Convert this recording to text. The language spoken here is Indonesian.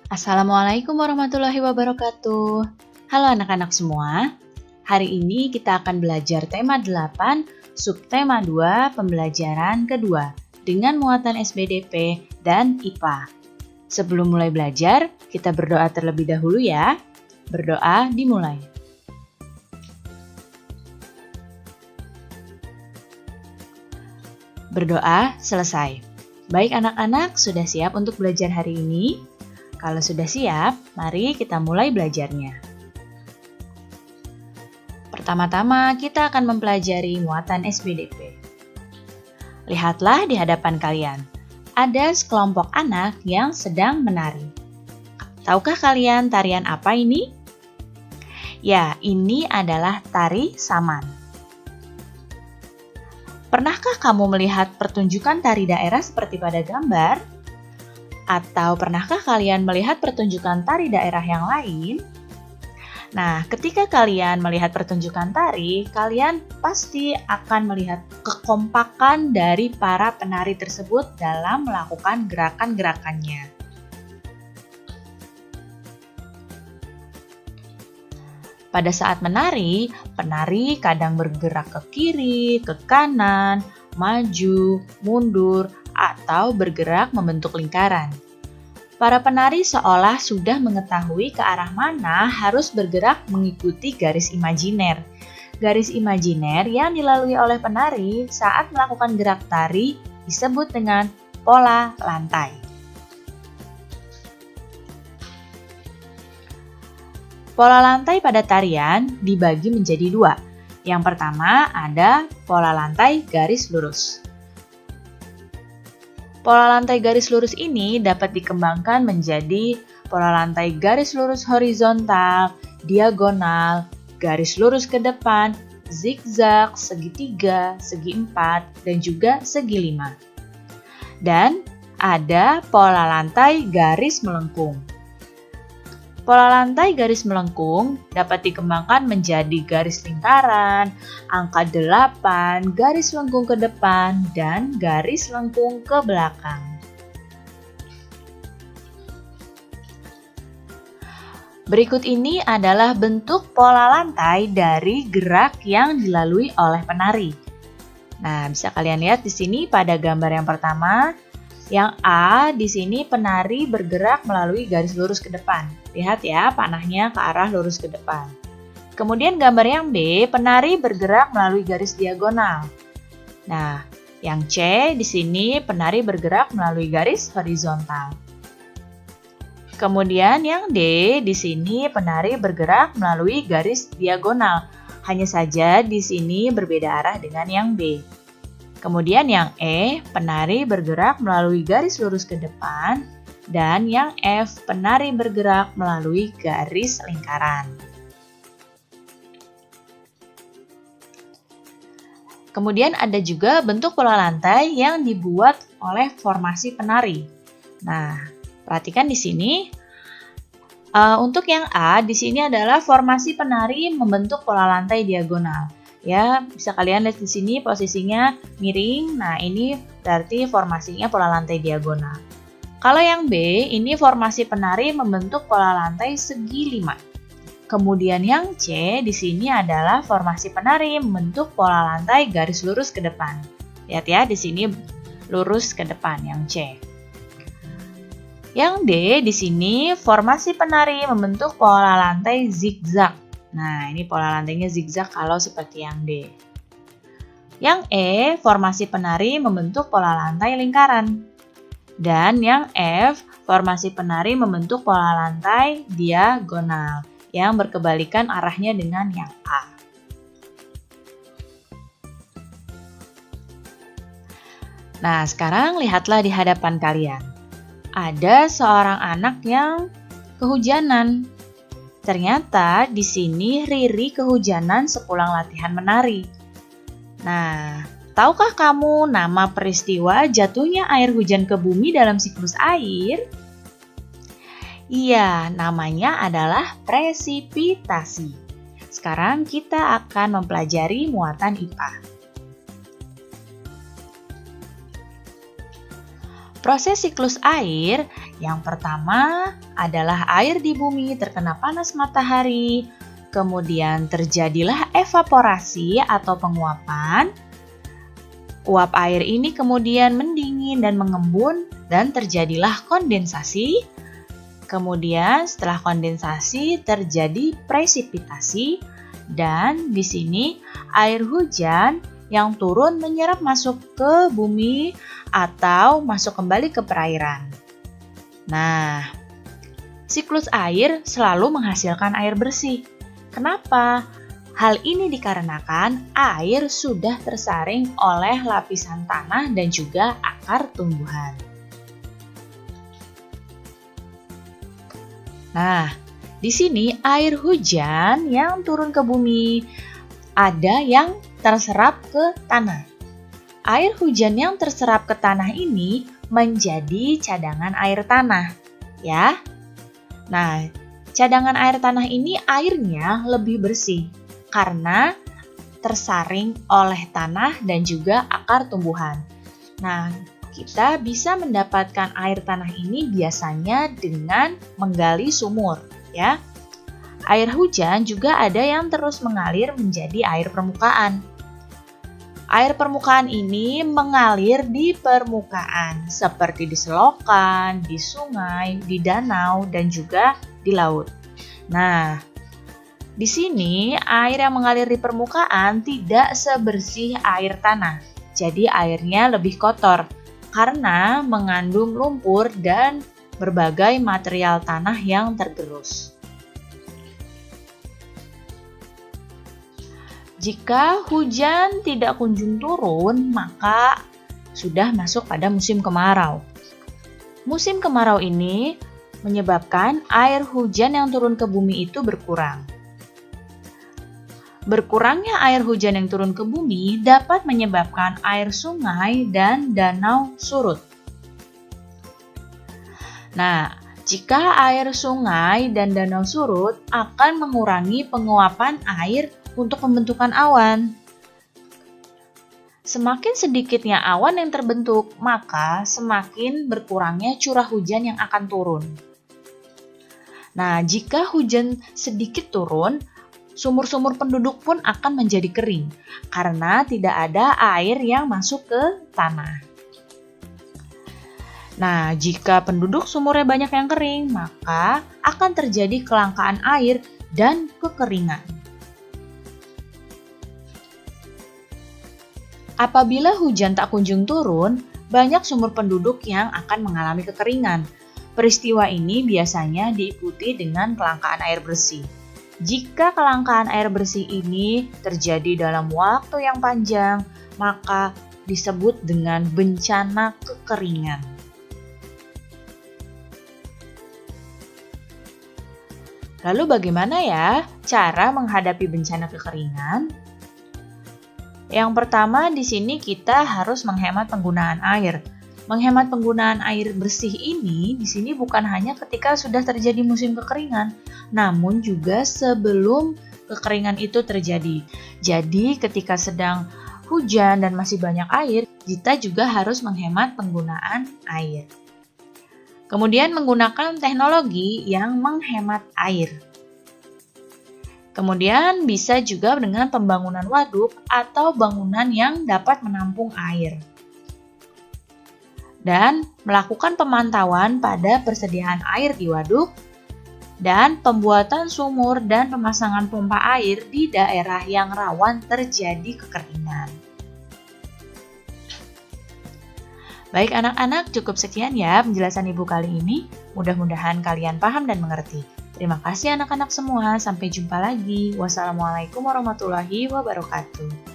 Assalamualaikum warahmatullahi wabarakatuh. Halo anak-anak semua. Hari ini kita akan belajar tema 8, subtema 2, pembelajaran kedua dengan muatan SBDP dan IPA. Sebelum mulai belajar, kita berdoa terlebih dahulu ya. Berdoa dimulai. Berdoa selesai. Baik anak-anak, sudah siap untuk belajar hari ini? Kalau sudah siap, mari kita mulai belajarnya. Pertama-tama, kita akan mempelajari muatan SBDP. Lihatlah di hadapan kalian, ada sekelompok anak yang sedang menari. Tahukah kalian tarian apa ini? Ya, ini adalah tari saman. Pernahkah kamu melihat pertunjukan tari daerah seperti pada gambar? Atau pernahkah kalian melihat pertunjukan tari daerah yang lain? Nah, ketika kalian melihat pertunjukan tari, kalian pasti akan melihat kekompakan dari para penari tersebut dalam melakukan gerakan-gerakannya. Pada saat menari, penari kadang bergerak ke kiri, ke kanan, maju, mundur, atau bergerak membentuk lingkaran. Para penari seolah sudah mengetahui ke arah mana harus bergerak mengikuti garis imajiner. Garis imajiner yang dilalui oleh penari saat melakukan gerak tari disebut dengan pola lantai. Pola lantai pada tarian dibagi menjadi dua. Yang pertama ada pola lantai garis lurus. Pola lantai garis lurus ini dapat dikembangkan menjadi pola lantai garis lurus horizontal, diagonal, garis lurus ke depan, zigzag, segitiga, segi empat, dan juga segi lima. Dan ada pola lantai garis melengkung. Pola lantai garis melengkung dapat dikembangkan menjadi garis lingkaran, angka 8, garis lengkung ke depan, dan garis lengkung ke belakang. Berikut ini adalah bentuk pola lantai dari gerak yang dilalui oleh penari. Nah, bisa kalian lihat di sini pada gambar yang pertama. Yang A, di sini penari bergerak melalui garis lurus ke depan. Lihat ya, panahnya ke arah lurus ke depan. Kemudian gambar yang B, penari bergerak melalui garis diagonal. Nah, yang C, di sini penari bergerak melalui garis horizontal. Kemudian yang D, di sini penari bergerak melalui garis diagonal. Hanya saja di sini berbeda arah dengan yang B. Kemudian yang E, penari bergerak melalui garis lurus ke depan, dan yang F, penari bergerak melalui garis lingkaran. Kemudian ada juga bentuk pola lantai yang dibuat oleh formasi penari. Nah, perhatikan di sini. Untuk yang A, di sini adalah formasi penari membentuk pola lantai diagonal. Ya, bisa kalian lihat di sini posisinya miring. Nah, ini berarti formasinya pola lantai diagonal. Kalau yang B, ini formasi penari membentuk pola lantai segi 5. Kemudian yang C, di sini adalah formasi penari membentuk pola lantai garis lurus ke depan. Lihat ya, di sini lurus ke depan yang C. Yang D, di sini formasi penari membentuk pola lantai zigzag. Nah, ini pola lantainya zigzag kalau seperti yang D. Yang E, formasi penari membentuk pola lantai lingkaran. Dan yang F, formasi penari membentuk pola lantai diagonal yang berkebalikan arahnya dengan yang A. Nah, sekarang lihatlah di hadapan kalian. Ada seorang anak yang kehujanan. Ternyata di sini Riri kehujanan sepulang latihan menari. Nah, tahukah kamu nama peristiwa jatuhnya air hujan ke bumi dalam siklus air? Iya, namanya adalah presipitasi. Sekarang kita akan mempelajari muatan IPA. Proses siklus air Yang pertama adalah air di bumi terkena panas matahari, kemudian terjadilah evaporasi atau penguapan. Uap air ini kemudian mendingin dan mengembun dan terjadilah kondensasi. Kemudian setelah kondensasi terjadi presipitasi dan di sini air hujan yang turun menyerap masuk ke bumi atau masuk kembali ke perairan. Nah, siklus air selalu menghasilkan air bersih. Kenapa? Hal ini dikarenakan air sudah tersaring oleh lapisan tanah dan juga akar tumbuhan. Nah, di sini air hujan yang turun ke bumi, ada yang terserap ke tanah. Air hujan yang terserap ke tanah ini menjadi cadangan air tanah, ya. Nah, cadangan air tanah ini airnya lebih bersih karena tersaring oleh tanah dan juga akar tumbuhan. Nah, kita bisa mendapatkan air tanah ini biasanya dengan menggali sumur, ya. Air hujan juga ada yang terus mengalir menjadi air permukaan. Air permukaan ini mengalir di permukaan seperti di selokan, di sungai, di danau, dan juga di laut. Nah, di sini air yang mengalir di permukaan tidak sebersih air tanah, jadi airnya lebih kotor karena mengandung lumpur dan berbagai material tanah yang tergerus. Jika hujan tidak kunjung turun, maka sudah masuk pada musim kemarau. Musim kemarau ini menyebabkan air hujan yang turun ke bumi itu berkurang. Berkurangnya air hujan yang turun ke bumi dapat menyebabkan air sungai dan danau surut. Nah, jika air sungai dan danau surut akan mengurangi penguapan air untuk pembentukan awan. Semakin sedikitnya awan yang terbentuk, maka semakin berkurangnya curah hujan yang akan turun. Nah, jika hujan sedikit turun, sumur-sumur penduduk pun akan menjadi kering karena tidak ada air yang masuk ke tanah. Nah, jika penduduk sumurnya banyak yang kering, maka akan terjadi kelangkaan air dan kekeringan. Apabila hujan tak kunjung turun, banyak sumur penduduk yang akan mengalami kekeringan. Peristiwa ini biasanya diikuti dengan kelangkaan air bersih. Jika kelangkaan air bersih ini terjadi dalam waktu yang panjang, maka disebut dengan bencana kekeringan. Lalu bagaimana ya cara menghadapi bencana kekeringan? Yang pertama di sini kita harus menghemat penggunaan air. Menghemat penggunaan air bersih ini di sini bukan hanya ketika sudah terjadi musim kekeringan, namun juga sebelum kekeringan itu terjadi. Jadi ketika sedang hujan dan masih banyak air, kita juga harus menghemat penggunaan air. Kemudian menggunakan teknologi yang menghemat air. Kemudian bisa juga dengan pembangunan waduk atau bangunan yang dapat menampung air. Dan melakukan pemantauan pada persediaan air di waduk dan pembuatan sumur dan pemasangan pompa air di daerah yang rawan terjadi kekeringan. Baik anak-anak, cukup sekian ya penjelasan Ibu kali ini. Mudah-mudahan kalian paham dan mengerti. Terima kasih anak-anak semua, sampai jumpa lagi. Wassalamualaikum warahmatullahi wabarakatuh.